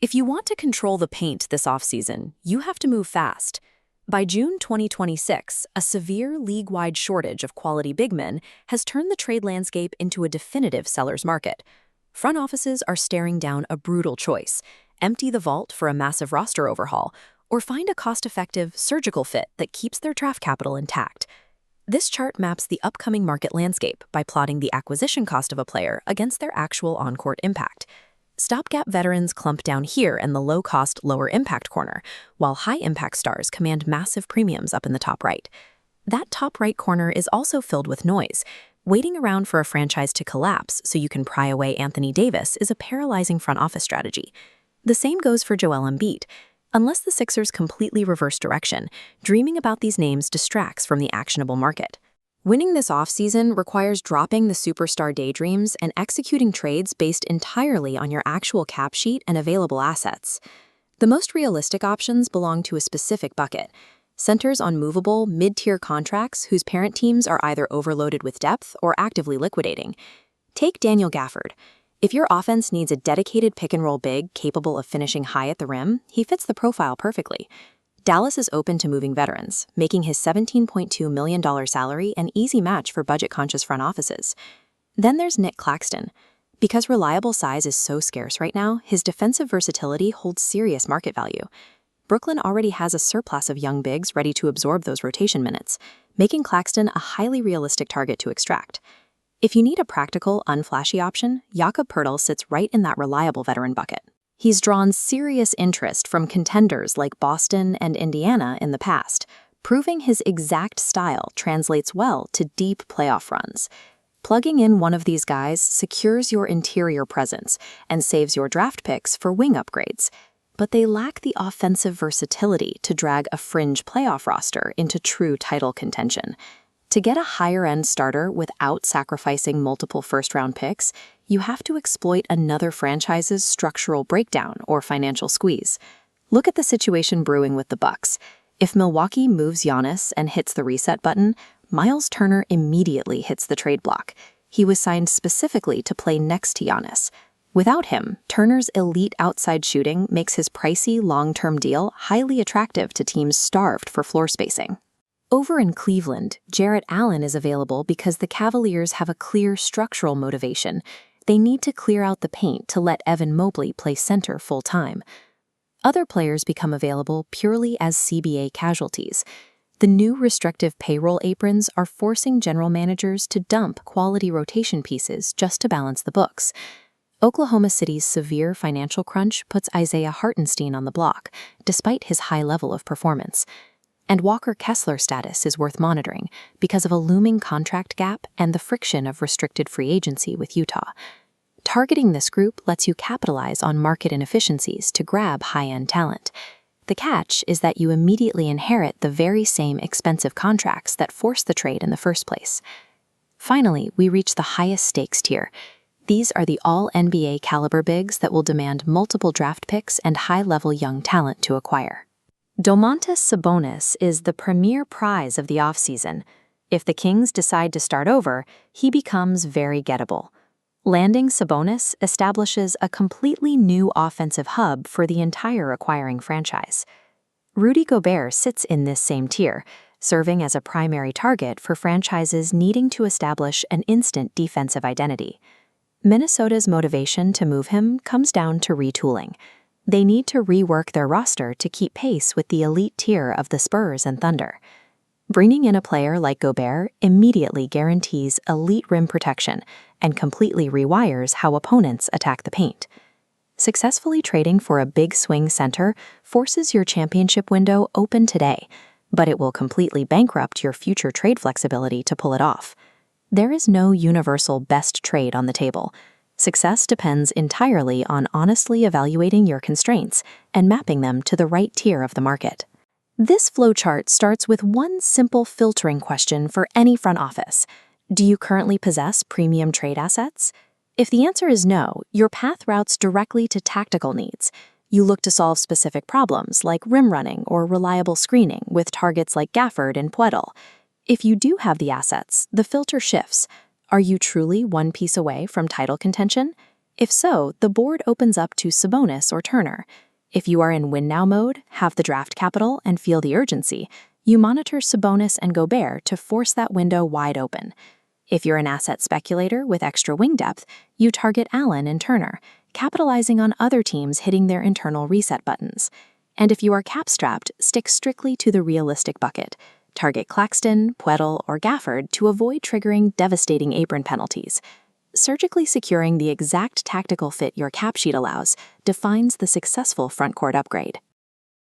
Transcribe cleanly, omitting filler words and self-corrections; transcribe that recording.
If you want to control the paint this offseason, you have to move fast. By June 2026, a severe league-wide shortage of quality big men has turned the trade landscape into a definitive seller's market. Front offices are staring down a brutal choice: empty the vault for a massive roster overhaul, or find a cost-effective, surgical fit that keeps their draft capital intact. This chart maps the upcoming market landscape by plotting the acquisition cost of a player against their actual on-court impact. Stopgap veterans clump down here in the low-cost, lower-impact corner, while high-impact stars command massive premiums up in the top right. That top right corner is also filled with noise. Waiting around for a franchise to collapse so you can pry away Anthony Davis is a paralyzing front office strategy. The same goes for Joel Embiid. Unless the Sixers completely reverse direction, dreaming about these names distracts from the actionable market. Winning this offseason requires dropping the superstar daydreams and executing trades based entirely on your actual cap sheet and available assets. The most realistic options belong to a specific bucket: centers on movable, mid-tier contracts whose parent teams are either overloaded with depth or actively liquidating. Take Daniel Gafford. If your offense needs a dedicated pick-and-roll big capable of finishing high at the rim, he fits the profile perfectly. Dallas is open to moving veterans, making his $17.2 million salary an easy match for budget-conscious front offices. Then there's Nic Claxton. Because reliable size is so scarce right now, his defensive versatility holds serious market value. Brooklyn already has a surplus of young bigs ready to absorb those rotation minutes, making Claxton a highly realistic target to extract. If you need a practical, unflashy option, Jakob Poeltl sits right in that reliable veteran bucket. He's drawn serious interest from contenders like Boston and Indiana in the past, proving his exact style translates well to deep playoff runs. Plugging in one of these guys secures your interior presence and saves your draft picks for wing upgrades, but they lack the offensive versatility to drag a fringe playoff roster into true title contention. To get a higher-end starter without sacrificing multiple first-round picks, you have to exploit another franchise's structural breakdown or financial squeeze. Look at the situation brewing with the Bucks. If Milwaukee moves Giannis and hits the reset button, Myles Turner immediately hits the trade block. He was signed specifically to play next to Giannis. Without him, Turner's elite outside shooting makes his pricey long-term deal highly attractive to teams starved for floor spacing. Over in Cleveland, Jarrett Allen is available because the Cavaliers have a clear structural motivation. They need to clear out the paint to let Evan Mobley play center full-time. Other players become available purely as CBA casualties. The new restrictive payroll aprons are forcing general managers to dump quality rotation pieces just to balance the books. Oklahoma City's severe financial crunch puts Isaiah Hartenstein on the block, despite his high level of performance. And Walker Kessler's status is worth monitoring because of a looming contract gap and the friction of restricted free agency with Utah. Targeting this group lets you capitalize on market inefficiencies to grab high-end talent. The catch is that you immediately inherit the very same expensive contracts that forced the trade in the first place. Finally, we reach the highest stakes tier. These are the all-NBA caliber bigs that will demand multiple draft picks and high-level young talent to acquire. Domantas Sabonis is the premier prize of the offseason. If the Kings decide to start over, he becomes very gettable. Landing Sabonis establishes a completely new offensive hub for the entire acquiring franchise. Rudy Gobert sits in this same tier, serving as a primary target for franchises needing to establish an instant defensive identity. Minnesota's motivation to move him comes down to retooling. They need to rework their roster to keep pace with the elite tier of the Spurs and Thunder. Bringing in a player like Gobert immediately guarantees elite rim protection and completely rewires how opponents attack the paint. Successfully trading for a big swing center forces your championship window open today, but it will completely bankrupt your future trade flexibility to pull it off. There is no universal best trade on the table. Success depends entirely on honestly evaluating your constraints and mapping them to the right tier of the market. This flowchart starts with one simple filtering question for any front office. Do you currently possess premium trade assets? If the answer is no, your path routes directly to tactical needs. You look to solve specific problems like rim running or reliable screening with targets like Gafford and Poeltl. If you do have the assets, the filter shifts. Are you truly one piece away from title contention? If so, the board opens up to Sabonis or Turner. If you are in win now mode, have the draft capital, and feel the urgency, you monitor Sabonis and Gobert to force that window wide open. If you're an asset speculator with extra wing depth, you target Allen and Turner, capitalizing on other teams hitting their internal reset buttons. And if you are cap-strapped, stick strictly to the realistic bucket. Target Claxton, Poeltl, or Gafford to avoid triggering devastating apron penalties. Surgically securing the exact tactical fit your cap sheet allows defines the successful frontcourt upgrade.